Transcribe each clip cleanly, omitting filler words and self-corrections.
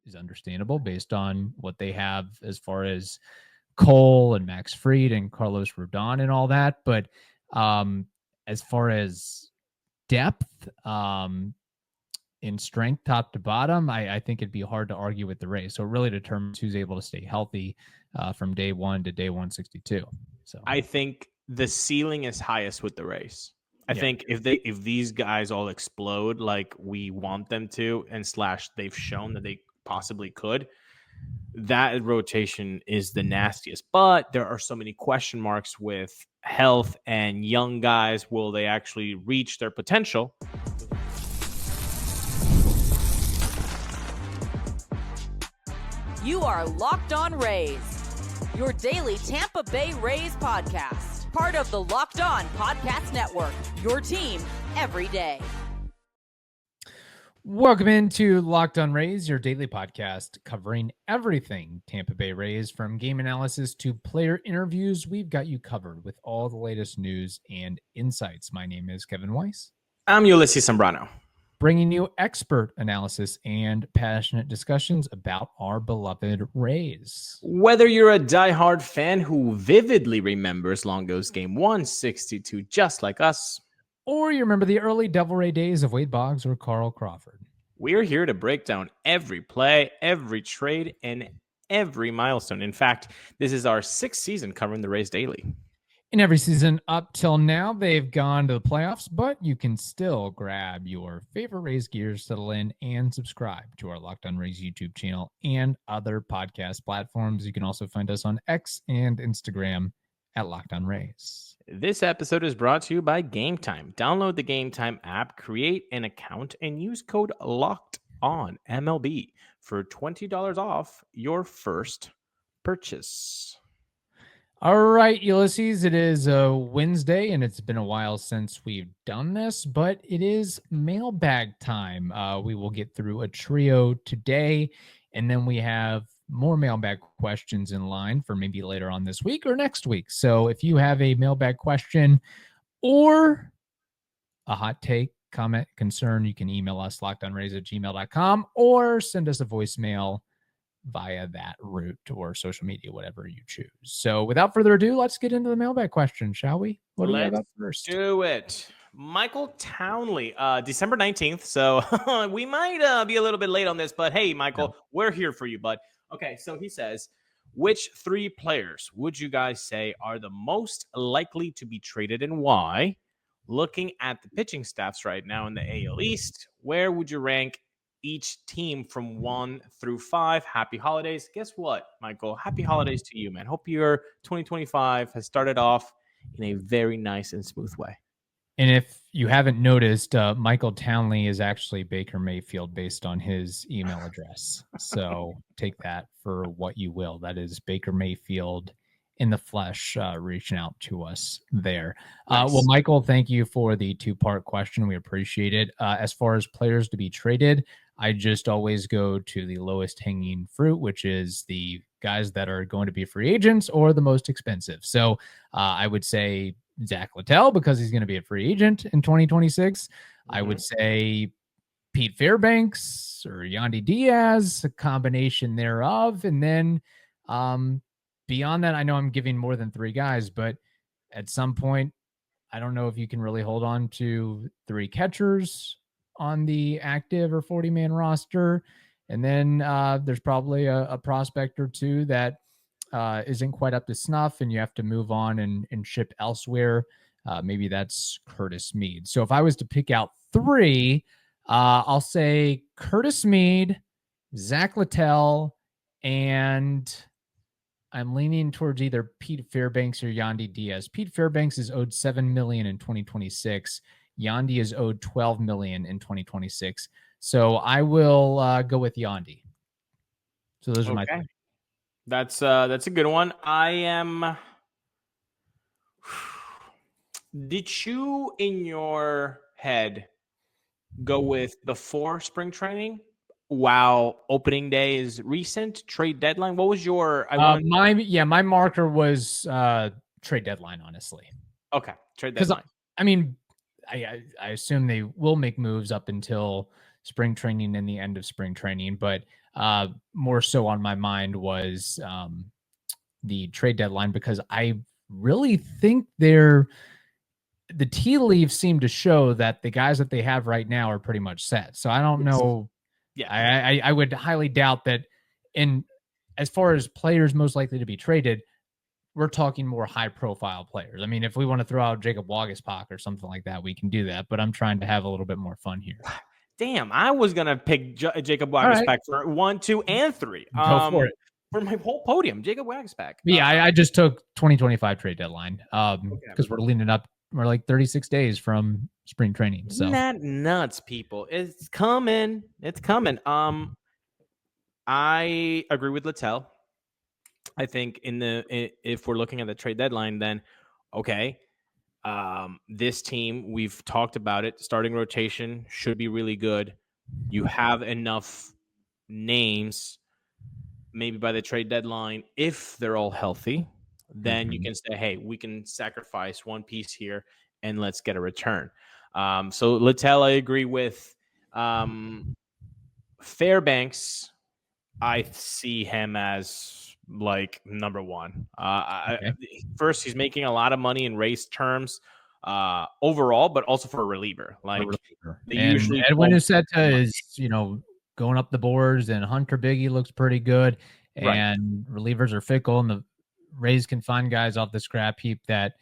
is understandable based on what they have as far as Cole and Max Fried and Carlos Rodon and all that. But as far as depth in strength, top to bottom, I think it'd be hard to argue with the Rays. So it really determines who's able to stay healthy from day 1 to day 162. So I think the ceiling is highest with the Rays. I think if these guys all explode like we want them to, and / they've shown that they possibly could, that rotation is the nastiest. But there are so many question marks with health and young guys. Will they actually reach their potential? You are Locked On Rays, your daily Tampa Bay Rays podcast. Part of the Locked On Podcast Network, your team every day. Welcome into Locked On Rays, your daily podcast covering everything Tampa Bay Rays, from game analysis to player interviews. We've got you covered with all the latest news and insights. My name is Kevin Weiss. I'm Ulises Sambrano, bringing you expert analysis and passionate discussions about our beloved Rays. Whether you're a diehard fan who vividly remembers Longo's Game 162 just like us, or you remember the early Devil Ray days of Wade Boggs or Carl Crawford, we're here to break down every play, every trade, and every milestone. In fact, this is our 6th season covering the Rays daily. In every season up till now, they've gone to the playoffs, but you can still grab your favorite Rays gear, settle in, and subscribe to our Locked On Rays YouTube channel and other podcast platforms. You can also find us on X and Instagram at Locked On Rays. This episode is brought to you by Game Time. Download the Game Time app, create an account, and use code LOCKEDONMLB for $20 off your first purchase. All right, Ulises, it is a Wednesday, and it's been a while since we've done this, but it is mailbag time. We will get through a trio today, and then we have more mailbag questions in line for maybe later on this week or next week. So if you have a mailbag question or a hot take, comment, concern, you can email us lockedonrays@gmail.com or send us a voicemail via that route or social media, whatever you choose. So without further ado, let's get into the mailbag question, shall we? What do we have up first? Do it. Michael Townley, December 19th. So we might be a little bit late on this, but hey, Michael, we're here for you, bud. Okay, so he says, which 3 players would you guys say are the most likely to be traded and why? Looking at the pitching staffs right now in the AL East, where would you rank each team from 1 through 5? Happy holidays. Guess what, Michael? Happy holidays to you, man. Hope your 2025 has started off in a very nice and smooth way. And if you haven't noticed, Michael Townley is actually Baker Mayfield based on his email address. So take that for what you will. That is Baker Mayfield in the flesh reaching out to us there. Nice. Well, Michael, thank you for the 2-part question. We appreciate it. As far as players to be traded, I just always go to the lowest hanging fruit, which is the guys that are going to be free agents or the most expensive. So I would say Zack Littell, because he's going to be a free agent in 2026. I would say Pete Fairbanks or Yandy Diaz, a combination thereof. And then beyond that, I know I'm giving more than 3 guys, but at some point, I don't know if you can really hold on to 3 catchers on the active or 40-man roster. And then there's probably a prospect or 2 that isn't quite up to snuff and you have to move on and ship elsewhere. Maybe that's Curtis Mead. So if I was to pick out 3, I'll say Curtis Mead, Zack Littell, and I'm leaning towards either Pete Fairbanks or Yandy Diaz. Pete Fairbanks is owed $7 million in 2026. Yandy is owed $12 million in 2026. So I will go with Yandy. So those are my 3. That's a good one. I am. Did you, in your head, go with before spring training? Wow, opening day is recent. Trade deadline. What was your? My marker was trade deadline. Honestly, okay, trade deadline. Because I assume they will make moves up until spring training and the end of spring training, but More so on my mind was the trade deadline, because I really think the tea leaves seem to show that the guys that they have right now are pretty much set. So I don't know. Yeah. I would highly doubt that. In as far as players most likely to be traded, we're talking more high profile players. I mean, if we want to throw out Jacob Waguespack or something like that, we can do that. But I'm trying to have a little bit more fun here. Damn, I was gonna pick Jacob All right. Waguespack for 1, 2, and 3. Go for it. For my whole podium, Jacob Waguespack. Yeah, I just took 2025 trade deadline because we're leaning up. We're like 36 days from spring training. So isn't that nuts, people? It's coming. It's coming. I agree with Littell. I think if we're looking at the trade deadline, then okay. This team, we've talked about it. Starting rotation should be really good. You have enough names, maybe by the trade deadline, if they're all healthy, then you can say, hey, we can sacrifice one piece here and let's get a return. So Littell, I agree with. Fairbanks, I see him as like number one. First, he's making a lot of money in race terms overall, but also for a reliever. Like they usually Edwin Uceta is, going up the boards, and Hunter Biggie looks pretty good. And relievers are fickle, and the Rays can find guys off the scrap heap that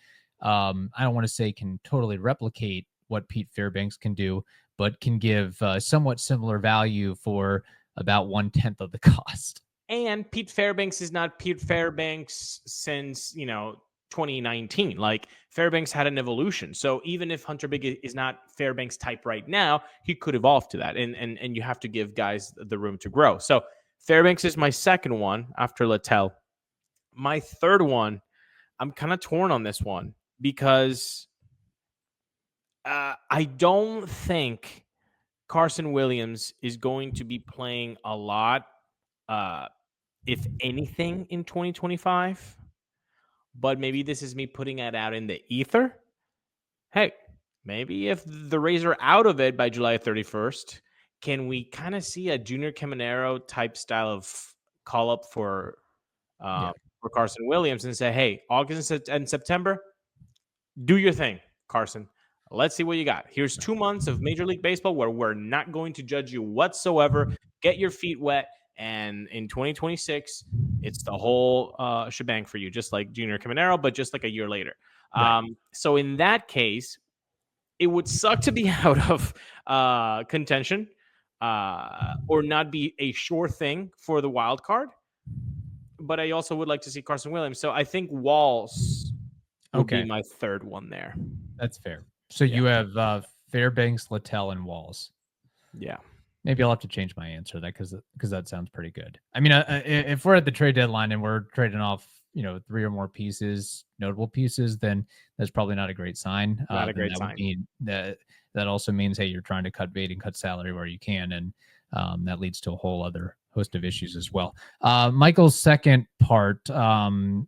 I don't want to say can totally replicate what Pete Fairbanks can do, but can give somewhat similar value for about 1/10 of the cost. And Pete Fairbanks is not Pete Fairbanks since, 2019. Like Fairbanks had an evolution. So even if Hunter Biggie is not Fairbanks type right now, he could evolve to that. And you have to give guys the room to grow. So Fairbanks is my second one after Littell. My third one, I'm kind of torn on this one because I don't think Carson Williams is going to be playing a lot, if anything, in 2025. But maybe this is me putting it out in the ether. Hey, maybe if the Rays are out of it by July 31st, can we kind of see a Junior Caminero type style of call up for Carson Williams and say, hey, August and September, do your thing, Carson. Let's see what you got. Here's 2 months of Major League Baseball where we're not going to judge you whatsoever. Get your feet wet. And in 2026, it's the whole shebang for you, just like Junior Caminero, but just like a year later. So in that case, it would suck to be out of contention or not be a sure thing for the wild card. But I also would like to see Carson Williams. So I think Walls would be my third one there. That's fair. So you have Fairbanks, Littell, and Walls. Yeah. Maybe I'll have to change my answer to that because that sounds pretty good. I mean, if we're at the trade deadline and we're trading off, 3 or more pieces, notable pieces, then that's probably not a great sign. Not a great sign. That also means, hey, you're trying to cut bait and cut salary where you can, and that leads to a whole other host of issues as well. Michael's second part, the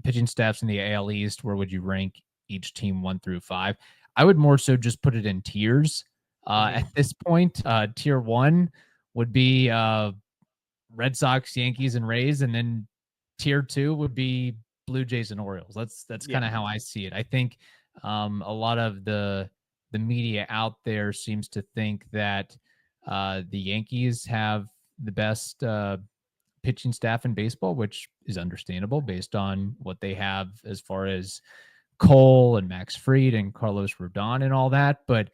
pitching staffs in the AL East, where would you rank each team 1 through 5? I would more so just put it in tiers. At this point, tier 1 would be Red Sox, Yankees, and Rays, and then tier 2 would be Blue Jays and Orioles. That's kind of how I see it. I think a lot of the media out there seems to think that the Yankees have the best pitching staff in baseball, which is understandable based on what they have as far as Cole and Max Fried and Carlos Rodon and all that. But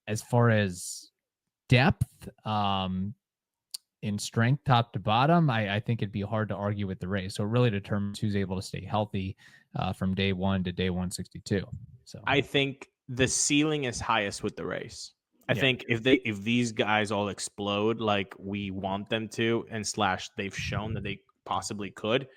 as far as depth in strength, top to bottom, I think it'd be hard to argue with the Rays. So it really determines who's able to stay healthy from day 1 to day 162. So I think the ceiling is highest with the Rays. I think if these guys all explode like we want them to, and / they've shown that they possibly could,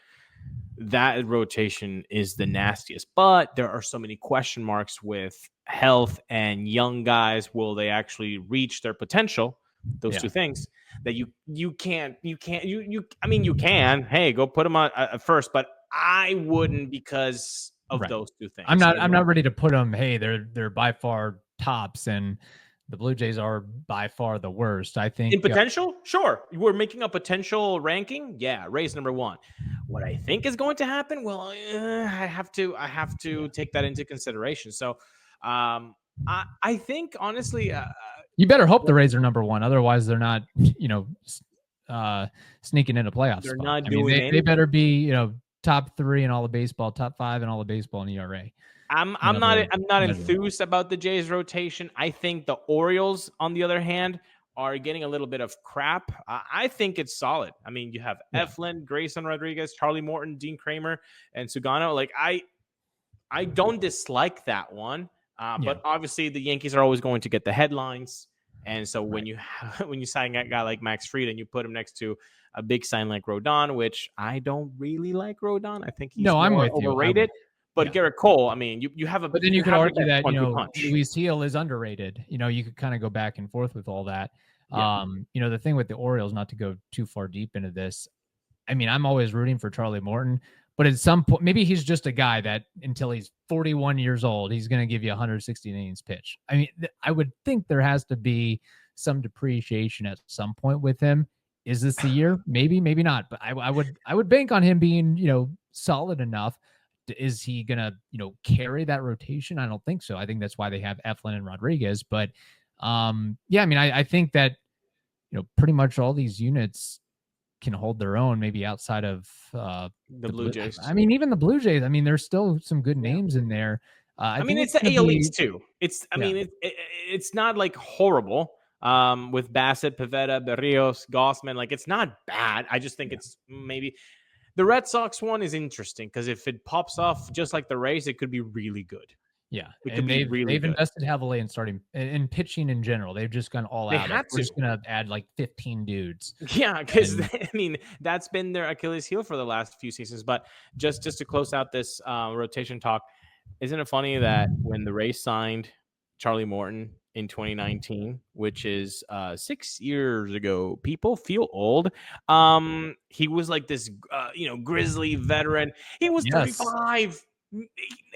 that rotation is the nastiest. But there are so many question marks with health and young guys. Will they actually reach their potential? Those two things that you can't. I mean, you can. Hey, go put them on first, but I wouldn't because of those two things. I'm not ready to put them. Hey, they're by far tops, and the Blue Jays are by far the worst. I think in potential, sure. We're making a potential ranking. Yeah, Rays number 1. What I think is going to happen, well, I have to take that into consideration. So, I think honestly, you better hope the Rays are number 1. Otherwise, they're not, sneaking into playoffs. They're spot. not I mean, doing they better be, top 3 in all of baseball, top 5 in all of baseball in ERA. I'm not enthused about the Jays rotation. I think the Orioles, on the other hand, are getting a little bit of crap. I think it's solid. I mean, you have Eflin, Grayson Rodriguez, Charlie Morton, Dean Kramer, and Sugano. Like I don't dislike that one, but obviously the Yankees are always going to get the headlines. And so when you sign a guy like Max Fried and you put him next to a big sign like Rodon, which I don't really like Rodon. I think he's I'm with overrated. But Garrett Cole, I mean, you have a. But then you could argue that Luis Heel is underrated. You could kind of go back and forth with all that. Yeah. The thing with the Orioles, not to go too far deep into this, I mean, I'm always rooting for Charlie Morton, but at some point, maybe he's just a guy that until he's 41 years old, he's going to give you 160 innings pitch. I mean, I would think there has to be some depreciation at some point with him. Is this the year? Maybe, maybe not. But I would bank on him being, solid enough. Is he going to, carry that rotation? I don't think so. I think that's why they have Eflin and Rodriguez. But I mean, I think that, pretty much all these units can hold their own, maybe outside of the Blue Jays. I mean, even the Blue Jays, I mean, there's still some good names in there. I mean, it's the AL East too. I mean, it's not like horrible with Bassett, Pivetta, Berrios, Gossman. Like, it's not bad. I just think it's maybe the Red Sox one is interesting because if it pops off just like the Rays, it could be really good. Yeah, and they've invested heavily in starting in pitching in general. They've just gone all out. We're just gonna add like 15 dudes. Yeah, because I mean that's been their Achilles heel for the last few seasons. But just to close out this rotation talk, isn't it funny that when the Rays signed Charlie Morton in 2019, which is 6 years ago, people feel old. He was like this, grizzly veteran. He was 35.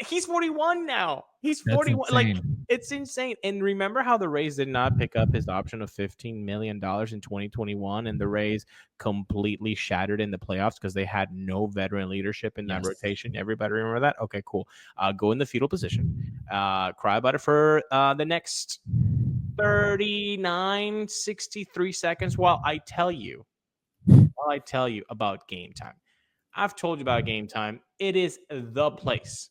He's 41 now. He's 41. Like, it's insane. And remember how the Rays did not pick up his option of $15 million in 2021, and the Rays completely shattered in the playoffs because they had no veteran leadership in that rotation. Everybody remember that? Okay, cool. Go in the fetal position. Cry about it for the next 63 seconds while I tell you about Game Time. I've told you about Game Time. It is the place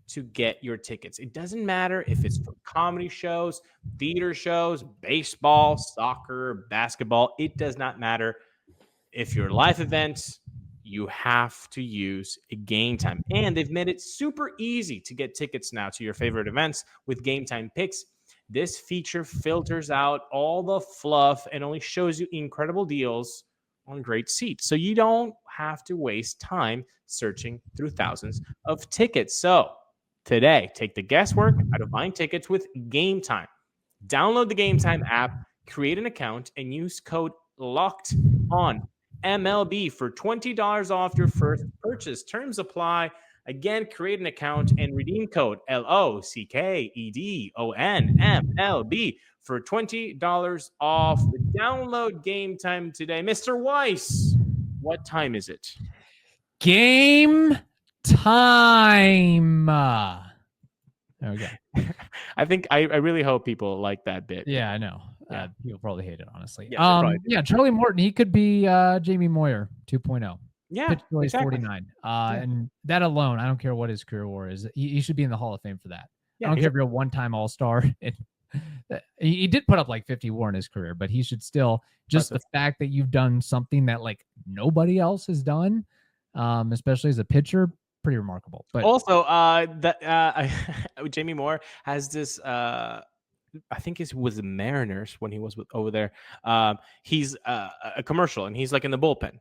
to get your tickets. It doesn't matter if it's for comedy shows, theater shows, baseball, soccer, basketball. It does not matter. If you're live events, you have to use Game Time. And they've made it super easy to get tickets now to your favorite events with Game Time Picks. This feature filters out all the fluff and only shows you incredible deals on great seats. So you don't have to waste time searching through thousands of tickets. So today, take the guesswork out of buying tickets with Game Time. Download the Game Time app, create an account, and use code LOCKEDONMLB for $20 off your first purchase. Terms apply. Again, create an account and redeem code LOCKEDONMLB for $20 off. Download Game Time today. Mr. Weiss, what time is it? Game time. Okay. I think I really hope people like that bit. Yeah, I know. Yeah. People probably hate it, honestly. Yeah, Charlie Morton, he could be Jamie Moyer 2.0. Yeah, pitch exactly. 49. And that alone, I don't care what his career war is. He should be in the Hall of Fame for that. Yeah, I don't care if you're a one-time All-Star. He did put up like 50 WAR in his career, but he should still just the fact that you've done something that like nobody else has done, especially as a pitcher, pretty remarkable. But also, Jamie Moore has this. I think it was the Mariners when he was over there. He's a commercial, and he's like in the bullpen.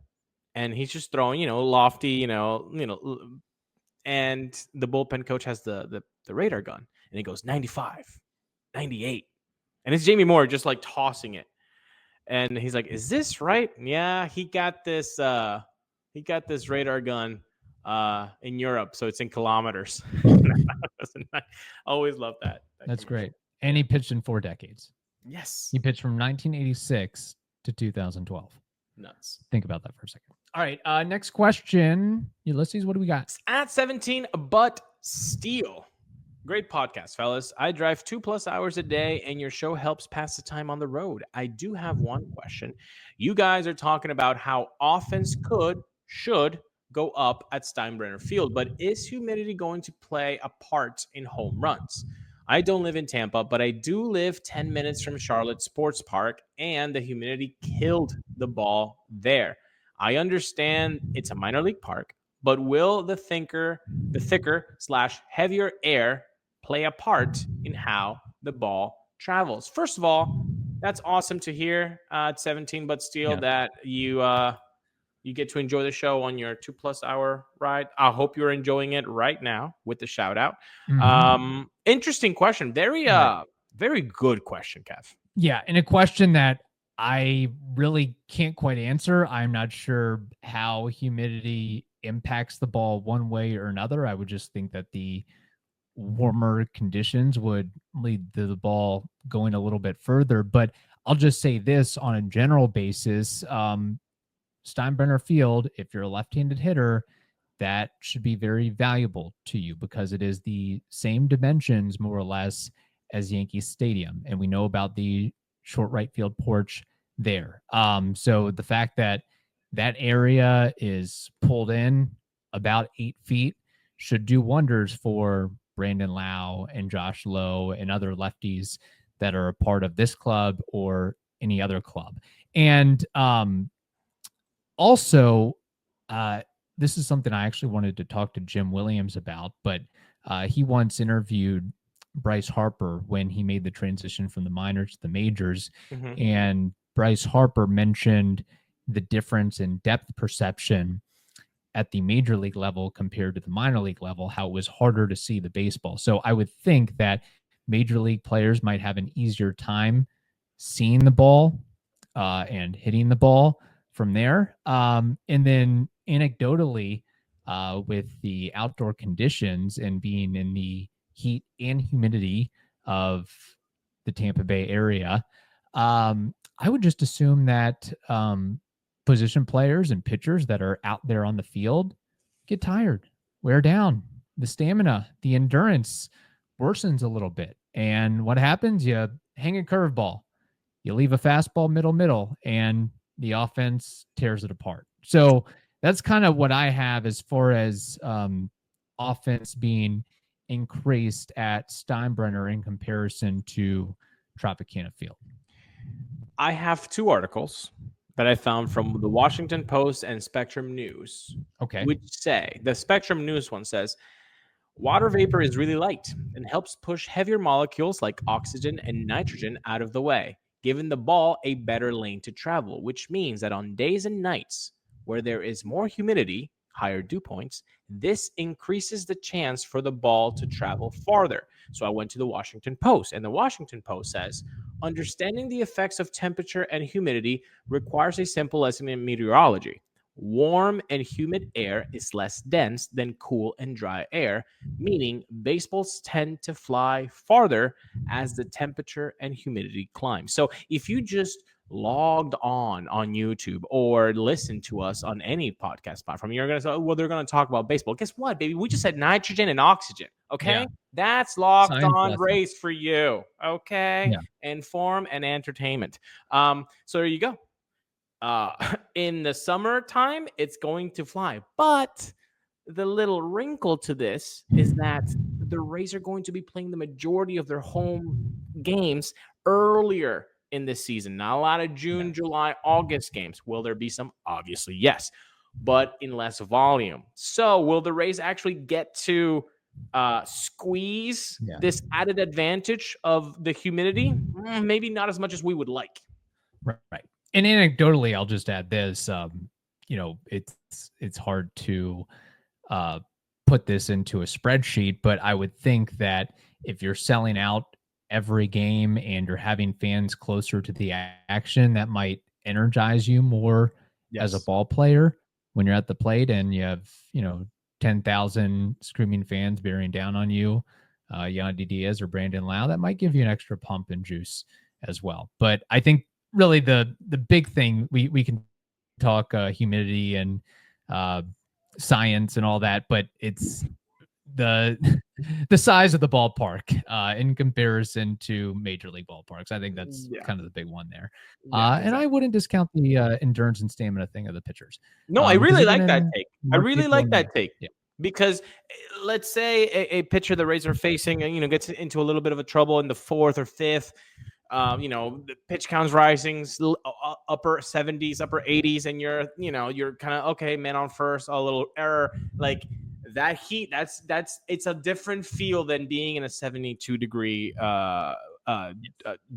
And he's just throwing, lofty, and the bullpen coach has the radar gun, and it goes 95, 98, and it's Jamie Moore just like tossing it, and he's like, "Is this right?" Yeah, he got this radar gun in Europe, so it's in kilometers. I always love that. That's great, and he pitched in 4 decades. Yes. He pitched from 1986 to 2012. Nuts. Think about that for a second. All right. Next question. Ulysses, what do we got? At 17, but still. Great podcast, fellas. I drive 2+ hours a day, and your show helps pass the time on the road. I do have one question. You guys are talking about how offense should go up at Steinbrenner Field, but is humidity going to play a part in home runs? I don't live in Tampa, but I do live 10 minutes from Charlotte Sports Park, and the humidity killed the ball there. I understand it's a minor league park, but will the thicker / heavier air play a part in how the ball travels? First of all, that's awesome to hear at 17, but still that you get to enjoy the show on your 2+ hour ride. I hope you're enjoying it right now with the shout out. Interesting question. Very good question, Kev. Yeah. And a question that I really can't quite answer. I'm not sure how humidity impacts the ball one way or another. I would just think that the warmer conditions would lead to the ball going a little bit further. But I'll just say this on a general basis. Steinbrenner Field, if you're a left-handed hitter, that should be very valuable to you because it is the same dimensions, more or less, as Yankee Stadium. And we know about the short right field porch there. So the fact that that area is pulled in about 8 feet should do wonders for Brandon Lau and Josh Lowe and other lefties that are a part of this club or any other club. And also, this is something I actually wanted to talk to Jim Williams about, but he once interviewed Bryce Harper when he made the transition from the minors to the majors. And Bryce Harper mentioned the difference in depth perception at the major league level compared to the minor league level, how it was harder to see the baseball. So I would think that major league players might have an easier time seeing the ball and hitting the ball from there. And then anecdotally, with the outdoor conditions and being in the heat and humidity of the Tampa Bay area, I would just assume that position players and pitchers that are out there on the field get tired, wear down. The stamina, the endurance worsens a little bit. And what happens? You hang a curveball, you leave a fastball middle, and the offense tears it apart. So that's kind of what I have as far as offense being increased at Steinbrenner in comparison to Tropicana Field. I have 2 articles that I found from the Washington Post and Spectrum News. Okay. Which say, the Spectrum News one says, water vapor is really light and helps push heavier molecules like oxygen and nitrogen out of the way, giving the ball a better lane to travel, which means that on days and nights where there is more humidity, higher dew points, this increases the chance for the ball to travel farther. So I went to the Washington Post, and the Washington Post says, understanding the effects of temperature and humidity requires a simple lesson in meteorology. Warm and humid air is less dense than cool and dry air, meaning baseballs tend to fly farther as the temperature and humidity climb. So if you just logged on YouTube or listen to us on any podcast platform, you're going to say, well, they're going to talk about baseball. Guess what, baby? We just said nitrogen and oxygen. Okay. Yeah. That's Locked On Race for you. Okay. Yeah. Inform and entertainment. So there you go. In the summertime, it's going to fly. But the little wrinkle to this is that the Rays are going to be playing the majority of their home games earlier in this season. Not a lot of June, July, August games. Will there be some? Obviously, yes, but in less volume. So will the Rays actually get to squeeze this added advantage of the humidity? Maybe not as much as we would like. Right. And anecdotally, I'll just add this, it's hard to put this into a spreadsheet, but I would think that if you're selling out every game and you're having fans closer to the action, that might energize you more as a ball player when you're at the plate and you have, 10,000 screaming fans bearing down on you, Yandy Diaz or Brandon Lau. That might give you an extra pump and juice as well. But I think really the big thing, we can talk humidity and science and all that, but it's the size of the ballpark in comparison to major league ballparks. I think that's kind of the big one there. And I wouldn't discount the endurance and stamina thing of the pitchers. No, I really like that take. I really like that take. Yeah. Because let's say a pitcher the Rays are facing, gets into a little bit of a trouble in the 4th or 5th. The pitch count's rising, upper 70s, upper 80s, and you're kind of okay, man on first, a little error. Like that heat, it's a different feel than being in a 72-degree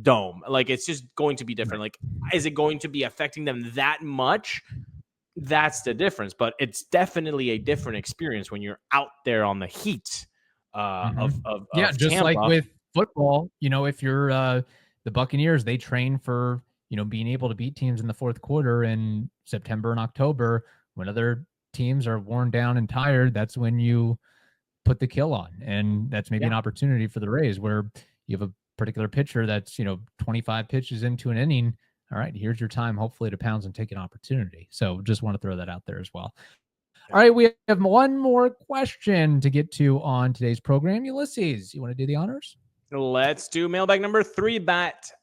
dome. Like it's just going to be different. Like, is it going to be affecting them that much? That's the difference. But it's definitely a different experience when you're out there on the heat of just Tampa. like with football. If you're the Buccaneers, they train for being able to beat teams in the fourth quarter in September and October when other teams are worn down and tired. That's when you put the kill on, and that's maybe an opportunity for the Rays where you have a particular pitcher that's 25 pitches into an inning. All right, here's your time, hopefully to pounce and take an opportunity. So just want to throw that out there as well. All right, we have one more question to get to on today's program. Ulises, you want to do the honors? Let's do mailbag number 3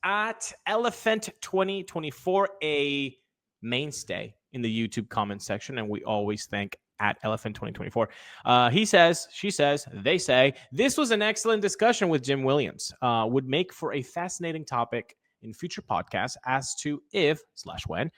at Elephant 2024, a mainstay in the YouTube comment section, and we always thank at Elephant 2024. He says, she says, they say, this was an excellent discussion with Jim Williams. Would make for a fascinating topic in future podcasts as to if/when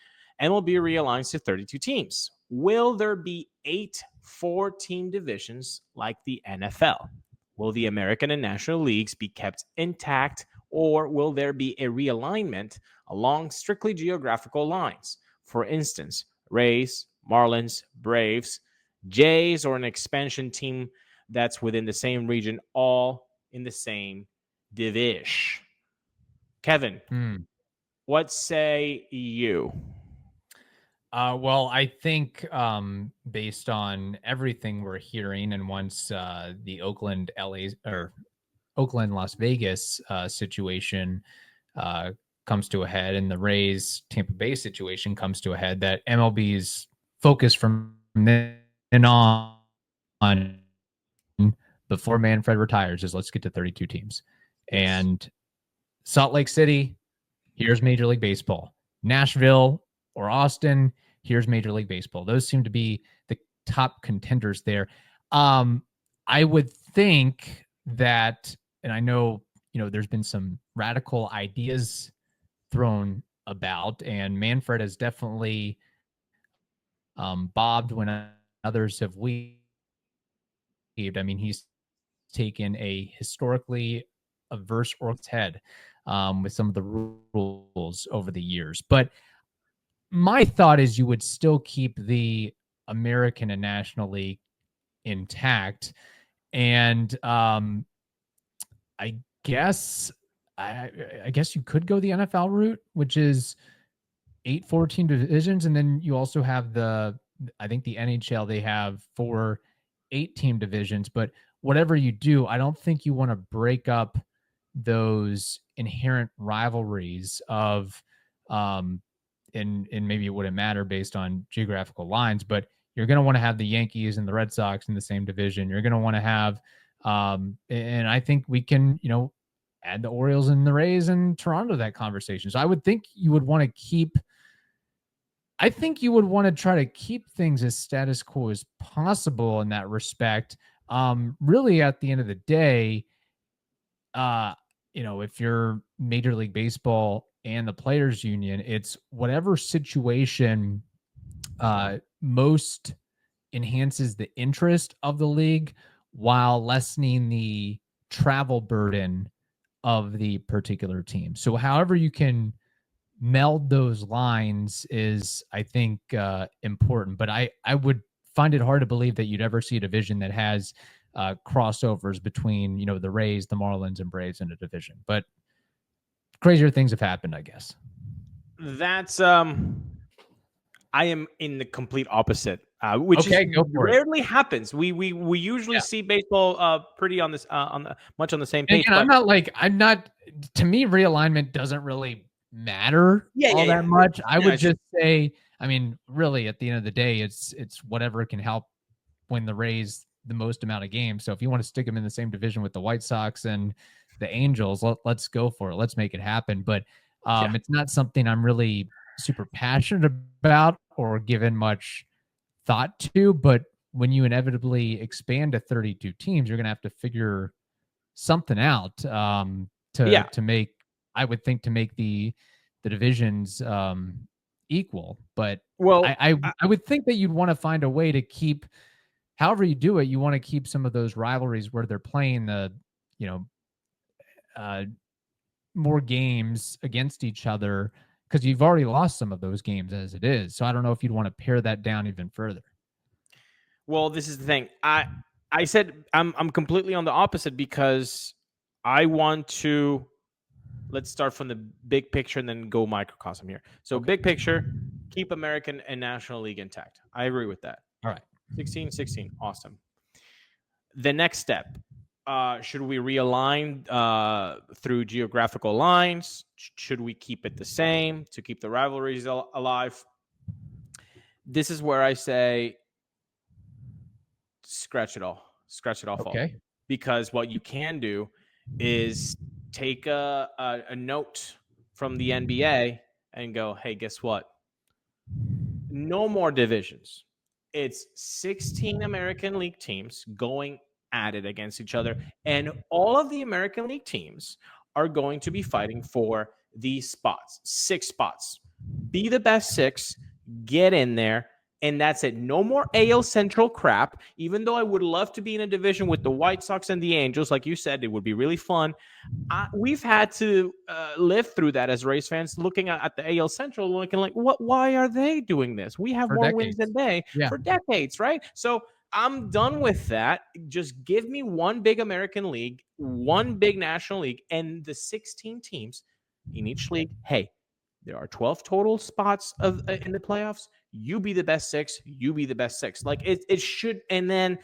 MLB realigns to 32 teams. Will there be 8 4-team divisions like the NFL? Will the American and National Leagues be kept intact, or will there be a realignment along strictly geographical lines? For instance, Rays, Marlins, Braves, Jays, or an expansion team that's within the same region, all in the same division. Kevin, what say you? Well, I think based on everything we're hearing, and once the Oakland, Las Vegas situation comes to a head, and the Rays Tampa Bay situation comes to a head, that MLB's focus from then on before Manfred retires is let's get to 32 teams. And Salt Lake City, here's Major League Baseball. Nashville or Austin, here's Major League Baseball. Those seem to be the top contenders there. I would think that, and I know, there's been some radical ideas thrown about, and Manfred has definitely bobbed when others have weaved. I mean, he's taken a historically averse org's head with some of the rules over the years. But my thought is you would still keep the American and National League intact. And I guess you could go the NFL route, which is 8 14 divisions. And then you also have I think the NHL, they have 4 8-team divisions. But whatever you do, I don't think you want to break up those inherent rivalries of, and maybe it wouldn't matter based on geographical lines, but you're going to want to have the Yankees and the Red Sox in the same division. You're going to want to have, and I think we can, add the Orioles and the Rays and Toronto to that conversation. So I would think you would want to try to keep things as status quo as possible in that respect. Really at the end of the day, if you're Major League Baseball and the Players Union, it's whatever situation most enhances the interest of the league while lessening the travel burden of the particular team. So however you can meld those lines is, I think, important. But I would find it hard to believe that you'd ever see a division that has crossovers between, the Rays, the Marlins, and Braves in a division. But crazier things have happened, I guess. That's I am in the complete opposite. which Okay, go for it. rarely happens. We usually see baseball pretty on this much on the same page. And I'm not. To me, realignment doesn't really matter that much. I would just say, I mean, really, at the end of the day, it's whatever can help win the Rays the most amount of games. So if you want to stick them in the same division with the White Sox and the Angels, let's go for it. Let's make it happen. But it's not something I'm really super passionate about or given much thought to. But when you inevitably expand to 32 teams, you're going to have to figure something out to make, I would think, to make the divisions equal. But I would think that you'd want to find a way to keep, however you do it, you want to keep some of those rivalries where they're playing the, more games against each other, because you've already lost some of those games as it is. So I don't know if you'd want to pare that down even further. Well, this is the thing. I said I'm completely on the opposite, because I want to, let's start from the big picture and then go microcosm here. So big picture, keep American and National League intact. I agree with that. All right. 16, awesome. The next step, should we realign through geographical lines? Should we keep it the same to keep the rivalries alive? This is where I say, scratch it all. Okay. Because what you can do is take a note from the NBA and go, hey, guess what? No more divisions. It's 16 American League teams going at it against each other. And all of the American League teams are going to be fighting for these spots, 6 spots. Be the best 6, get in there. And that's it. No more AL Central crap. Even though I would love to be in a division with the White Sox and the Angels, like you said, it would be really fun. We've had to live through that as Rays fans, looking at the AL Central, looking like, what? Why are they doing this? We have more wins than they for decades, right? So I'm done with that. Just give me one big American League, one big National League, and the 16 teams in each league. Hey, there are 12 total spots in the playoffs. You be the best 6. You be the best 6. Like it should. And then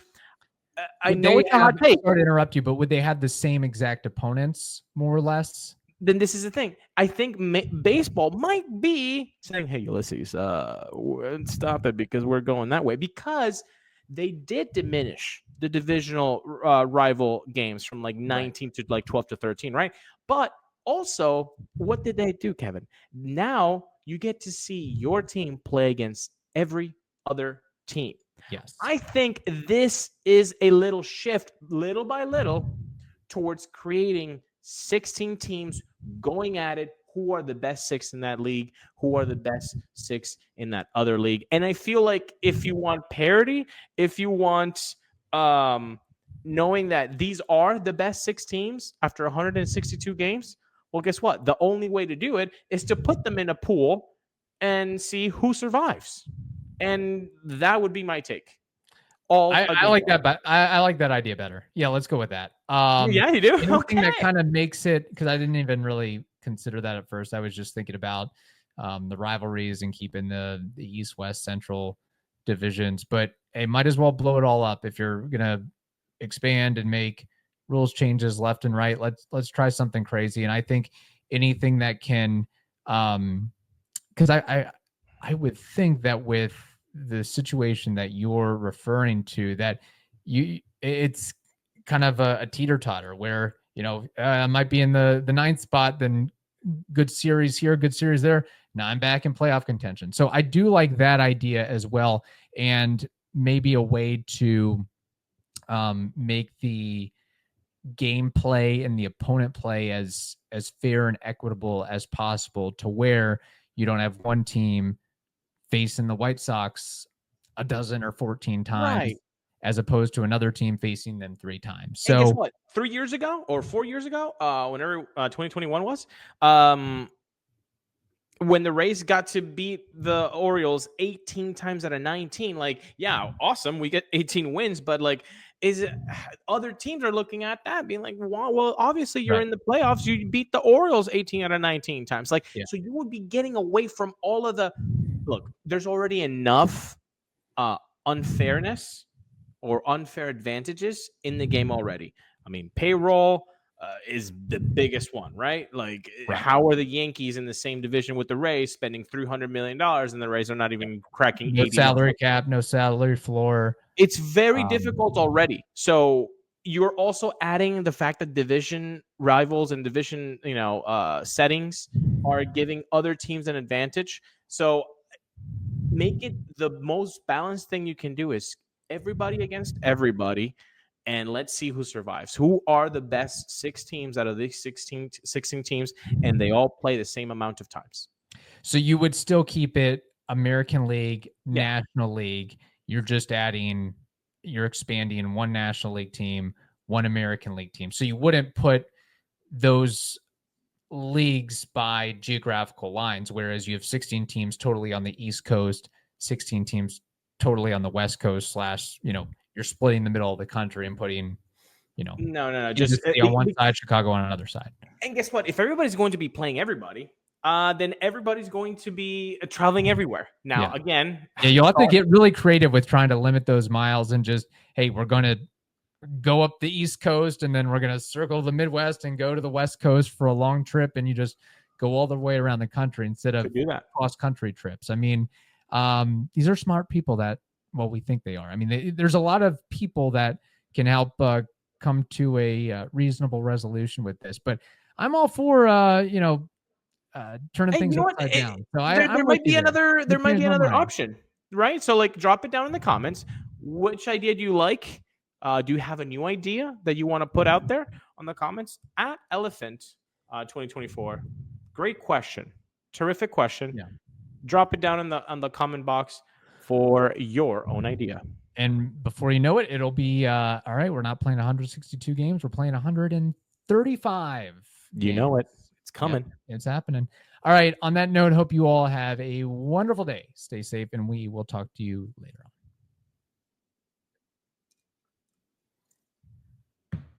I know it's a hot take. Sorry to interrupt you, but would they have the same exact opponents, more or less? Then this is the thing. I think baseball might be saying, "Hey, Ulises, stop it, because we're going that way." Because they did diminish the divisional rival games from like 19 to like 12 to 13, right? But also, what did they do, Kevin? Now you get to see your team play against every other team. Yes. I think this is a little shift, little by little, towards creating 16 teams going at it. Who are the best 6 in that league? Who are the best 6 in that other league? And I feel like if you want parity, if you want knowing that these are the best 6 teams after 162 games, well, guess what? The only way to do it is to put them in a pool and see who survives. And that would be my take. I like that, but I like that idea better. Yeah, let's go with that. Yeah, you do. Anything that kind of makes it, because I didn't even really consider that at first. I was just thinking about the rivalries and keeping the East, West, Central divisions. But it might as well blow it all up if you're gonna expand and make rules changes left and right. Let's try something crazy. And I think anything that can, because I would think that with the situation that you're referring to, that it's kind of a teeter-totter where, I might be in the 9th spot, then good series here, good series there. Now I'm back in playoff contention. So I do like that idea as well. And maybe a way to make the gameplay and the opponent play as fair and equitable as possible, to where you don't have one team facing the White Sox a dozen or 14 times, right, as opposed to another team facing them 3 times. So guess what? 3 years ago or 4 years ago, whenever 2021 was, when the Rays got to beat the Orioles 18 times out of 19, like, yeah, awesome, we get 18 wins, but like, is it other teams are looking at that being like, wow, well, obviously you're in the playoffs, you beat the Orioles 18 out of 19 times. Like, so you would be getting away from all of the, look, there's already enough unfairness or unfair advantages in the game already. I mean, payroll is the biggest one, right? Like, how are the Yankees in the same division with the Rays spending $300 million and the Rays are not even cracking No 80 salary cap, no salary floor. It's very difficult already. So you're also adding the fact that division rivals and division, settings are giving other teams an advantage. So make it the most balanced thing you can do is everybody against everybody, and let's see who survives. Who are the best 6 teams out of these 16 teams, and they all play the same amount of times. So you would still keep it American League, National League. You're just you're expanding one National League team, one American League team. So you wouldn't put those leagues by geographical lines, whereas you have 16 teams totally on the East Coast, 16 teams totally on the West Coast / you're splitting the middle of the country and putting, no, just on one side, Chicago on another side. And guess what? If everybody's going to be playing everybody, then everybody's going to be traveling everywhere. Now, again, you'll have to get really creative with trying to limit those miles and just, hey, we're going to go up the East Coast and then we're going to circle the Midwest and go to the West Coast for a long trip, and you just go all the way around the country instead of cross-country trips. I mean, these are smart people we think they are. I mean, there's a lot of people that can help come to a reasonable resolution with this, but I'm all for, turning things upside down. So there might be another option, right? So drop it down in the comments. Which idea do you like? Do you have a new idea that you want to put out there on the comments at Elephant 2024? Great question. Terrific question. Yeah. Drop it down in the comment box for your own idea. And before you know it, it'll be all right. We're not playing 162 games. We're playing 135. You know it. It's coming. Yep, it's happening. All right. On that note, hope you all have a wonderful day. Stay safe, and we will talk to you later.